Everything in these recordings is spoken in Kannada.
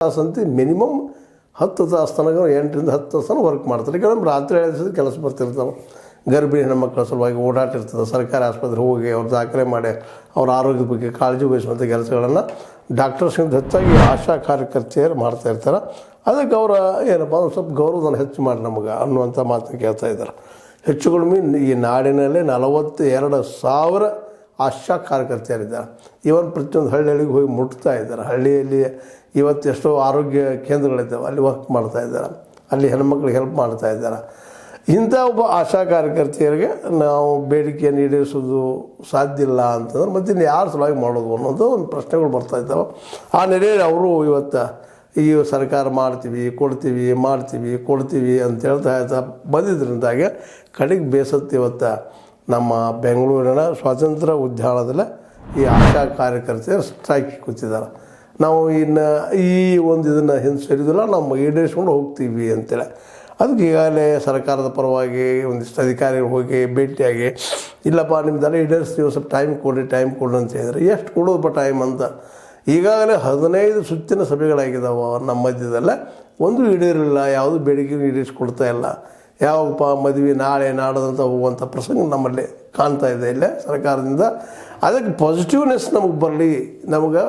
ತಾಸಂತಿ ಮಿನಿಮಮ್ 10 ತಾಸು ತನಕ 8ರಿಂದ 10 ತಾಸು ವರ್ಕ್ ಮಾಡ್ತಾರೆ. ಕೆಲವೊಮ್ಮೆ ರಾತ್ರಿ ಹೇಳಿಸಿದ ಕೆಲಸ ಬರ್ತಿರ್ತಾವೆ. ಗರ್ಭಿಣಿ ಹೆಣ್ಮಕ್ಳ ಸಲುವಾಗಿ ಓಡಾಟ ಇರ್ತದೆ. ಸರ್ಕಾರಿ ಆಸ್ಪತ್ರೆ ಹೋಗಿ ಅವ್ರು ದಾಖಲೆ ಮಾಡಿ ಅವ್ರ ಆರೋಗ್ಯದ ಬಗ್ಗೆ ಕಾಳಜಿ ವಹಿಸುವಂಥ ಕೆಲಸಗಳನ್ನು ಡಾಕ್ಟರ್ಸ್ಗಿಂತ ಹೆಚ್ಚಾಗಿ ಆಶಾ ಕಾರ್ಯಕರ್ತೆಯರು ಮಾಡ್ತಾಯಿರ್ತಾರೆ. ಅದಕ್ಕೆ ಅವರ ಏನಪ್ಪ ಒಂದು ಸ್ವಲ್ಪ ಗೌರವವನ್ನು ಹೆಚ್ಚು ಮಾಡಿ ನಮಗೆ ಅನ್ನುವಂಥ ಮಾತನ್ನು ಕೇಳ್ತಾ ಇದ್ದಾರೆ. ಹೆಚ್ಚು ಕಡಿಮೆ ಈ ನಾಡಿನಲ್ಲಿ 42,000 ಆಶಾ ಕಾರ್ಯಕರ್ತೆಯರಿದ್ದಾರೆ. ಇವನ್ ಪ್ರತಿಯೊಂದು ಹಳ್ಳಿಗೆ ಹೋಗಿ ಮುಟ್ತಾ ಇದ್ದಾರೆ. ಹಳ್ಳಿಯಲ್ಲಿ ಇವತ್ತು ಎಷ್ಟೋ ಆರೋಗ್ಯ ಕೇಂದ್ರಗಳಿದ್ದಾವೆ, ಅಲ್ಲಿ ವರ್ಕ್ ಮಾಡ್ತಾ ಇದ್ದಾರೆ, ಅಲ್ಲಿ ಹೆಣ್ಮಕ್ಳಿಗೆ ಹೆಲ್ಪ್ ಮಾಡ್ತಾ ಇದ್ದಾರೆ. ಇಂಥ ಒಬ್ಬ ಆಶಾ ಕಾರ್ಯಕರ್ತೆಯರಿಗೆ ನಾವು ಬೇಡಿಕೆಯನ್ನು ಈಡೇರಿಸೋದು ಸಾಧ್ಯ ಇಲ್ಲ ಅಂತಂದ್ರೆ ಮತ್ತು ಇನ್ನು ಯಾರು ಸಲುವಾಗಿ ಮಾಡೋದು ಅನ್ನೋದು ಒಂದು ಪ್ರಶ್ನೆಗಳು ಬರ್ತಾಯಿದ್ದಾವೆ. ಆ ನೆಲೆಯಲ್ಲಿ ಅವರು ಇವತ್ತು ಈ ಸರ್ಕಾರ ಮಾಡ್ತೀವಿ ಕೊಡ್ತೀವಿ ಅಂತ ಹೇಳ್ತಾ ಬಂದಿದ್ದರಿಂದಾಗೆ ಕಡೆಗೆ ಬೇಸತ್ತು ಇವತ್ತು ನಮ್ಮ ಬೆಂಗಳೂರಿನ ಸ್ವಾತಂತ್ರ್ಯ ಉದ್ಯಾನದಲ್ಲಿ ಈ ಆಶಾ ಕಾರ್ಯಕರ್ತೆಯರು ಸ್ಟ್ರೈಕ್ ಕೂತಿದ್ದಾರೆ. ನಾವು ಇನ್ನು ಈ ಒಂದು ಇದನ್ನು ಹಿಂಸರಿದಿಲ್ಲ, ನಾವು ಈಡೇರಿಸ್ಕೊಂಡು ಹೋಗ್ತೀವಿ ಅಂತೇಳಿ. ಅದಕ್ಕೆ ಈಗಾಗಲೇ ಸರ್ಕಾರದ ಪರವಾಗಿ ಒಂದಿಷ್ಟು ಅಧಿಕಾರಿಗಳು ಹೋಗಿ ಭೇಟಿಯಾಗಿ ಇಲ್ಲಪ್ಪ ನಿಮ್ಮದೆಲ್ಲ ಈಡೇರಿಸ್ತೀವಿ, ಸ್ವಲ್ಪ ಟೈಮ್ ಕೊಡಿ ಅಂತ ಹೇಳಿದ್ರೆ ಎಷ್ಟು ಕೊಡೋದಪ್ಪ ಟೈಮ್ ಅಂತ. ಈಗಾಗಲೇ 15 ಸುತ್ತಿನ ಸಭೆಗಳಾಗಿದ್ದಾವೆ ನಮ್ಮ ಮಧ್ಯದಲ್ಲೇ, ಒಂದು ಈಡೇರಿಲ್ಲ, ಯಾವುದು ಬೇಡಿಕೆ ಈಡೇರಿಸ್ಕೊಡ್ತಾ ಇಲ್ಲ. ಯಾವಾಗಪ್ಪ ಮದುವೆ ನಾಳೆ ನಾಡದಂತ ಹೋಗುವಂಥ ಪ್ರಸಂಗ ನಮ್ಮಲ್ಲಿ ಕಾಣ್ತಾ ಇದೆ ಇಲ್ಲೇ ಸರ್ಕಾರದಿಂದ. ಅದಕ್ಕೆ ಪಾಸಿಟಿವ್ನೆಸ್ ನಮಗೆ ಬರಲಿ, ನಮಗೆ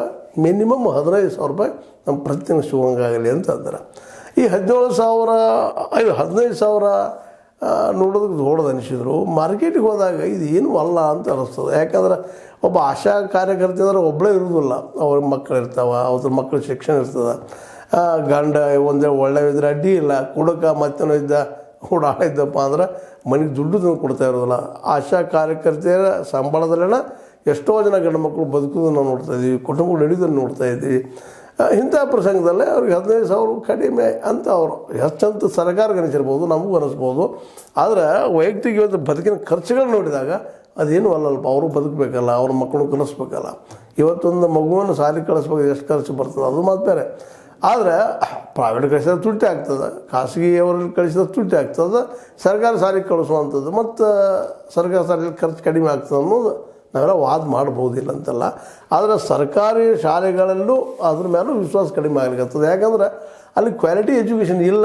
ಮಿನಿಮಮ್ 15,000 ರೂಪಾಯಿ ನಮ್ಮ ಪ್ರತಿದಿನ ಸಿಗೋಂಗಾಗಲಿ ಅಂತ ಅಂತಾರೆ. ಈ 15,000 ನೋಡೋದಕ್ಕೆ ದೊಡ್ಡದು ಅನಿಸಿದ್ರು. ಮಾರ್ಕೆಟಿಗೆ ಹೋದಾಗ ಇದು ಏನೂ ಅಲ್ಲ ಅಂತ ಅನ್ನಿಸ್ತದೆ. ಯಾಕಂದ್ರೆ ಒಬ್ಬ ಆಶಾ ಕಾರ್ಯಕರ್ತೆ ಅಂದರೆ ಒಬ್ಬಳೇ ಇರೋದಿಲ್ಲ, ಅವ್ರ ಮಕ್ಕಳು ಇರ್ತಾವೆ, ಅವ್ರ ಮಕ್ಕಳ ಶಿಕ್ಷಣ ಇರ್ತದೆ, ಗಂಡ ಒಂದೇ ಒಳ್ಳೆಯದಿದ್ರೆ ಅಡ್ಡಿ ಇಲ್ಲ, ಕುಡಕ ಮತ್ತೇನೋ ಇದ್ದ ಓಡಾಡಿದ್ದಪ್ಪ ಅಂದ್ರೆ ಮನೆಗೆ ದುಡ್ಡು ತಂದು ಕೊಡ್ತಾ ಇರೋದಿಲ್ಲ. ಆಶಾ ಕಾರ್ಯಕರ್ತೆಯರ ಸಂಬಳದಲ್ಲೆಲ್ಲ ಎಷ್ಟೋ ಜನ ಗಂಡು ಮಕ್ಕಳು ಬದುಕೋದನ್ನು ನಾವು ನೋಡ್ತಾ ಇದ್ದೀವಿ, ಕುಟುಂಬಗಳು ನಡೆಯೋದನ್ನು ನೋಡ್ತಾ ಇದ್ದೀವಿ. ಇಂಥ ಪ್ರಸಂಗದಲ್ಲೇ ಅವ್ರಿಗೆ 15,000 ಕಡಿಮೆ ಅಂತ ಅವರು ಹೆಚ್ಚಂತ ಸರ್ಕಾರಕ್ಕೆ ಅನಿಸಿರ್ಬೋದು, ನಮಗೂ ಅನಿಸ್ಬೋದು. ಆದರೆ ವೈಯಕ್ತಿಕ ಇವತ್ತು ಬದುಕಿನ ಖರ್ಚುಗಳು ನೋಡಿದಾಗ ಅದೇನು ಅಲ್ಲಲ್ಪ, ಅವರು ಬದುಕಬೇಕಲ್ಲ, ಅವ್ರ ಮಕ್ಕಳು ಕಲಿಸ್ಬೇಕಲ್ಲ. ಇವತ್ತೊಂದು ಮಗುವನ್ನು ಶಾಲೆಗೆ ಕಳಿಸ್ಬೇಕು, ಎಷ್ಟು ಖರ್ಚು ಬರ್ತದೆ ಅದು ಮಾತು ಬೇರೆ. ಆದರೆ ಪ್ರೈವೇಟ್ ಕಳಿಸಿದ್ರೆ ತುಟ್ಟಿ ಆಗ್ತದೆ, ಖಾಸಗಿಯವ್ರಲ್ಲಿ ಕಳಿಸಿದ್ರೆ ತುಟ್ಟಿ ಆಗ್ತದೆ, ಸರ್ಕಾರಿ ಶಾಲೆಗೆ ಕಳಿಸುವಂಥದ್ದು ಮತ್ತು ಸರ್ಕಾರಿ ಶಾಲೆಯಲ್ಲಿ ಖರ್ಚು ಕಡಿಮೆ ಆಗ್ತದೆ ಅನ್ನೋದು ನಾವೆಲ್ಲ ವಾದ ಮಾಡ್ಬೋದಿಲ್ಲ ಅಂತಲ್ಲ. ಆದರೆ ಸರ್ಕಾರಿ ಶಾಲೆಗಳಲ್ಲೂ ಅದ್ರ ಮೇಲೂ ವಿಶ್ವಾಸ ಕಡಿಮೆ ಆಗ್ಲಿಕ್ಕೆ. ಯಾಕಂದ್ರೆ ಅಲ್ಲಿ ಕ್ವಾಲಿಟಿ ಎಜುಕೇಷನ್ ಇಲ್ಲ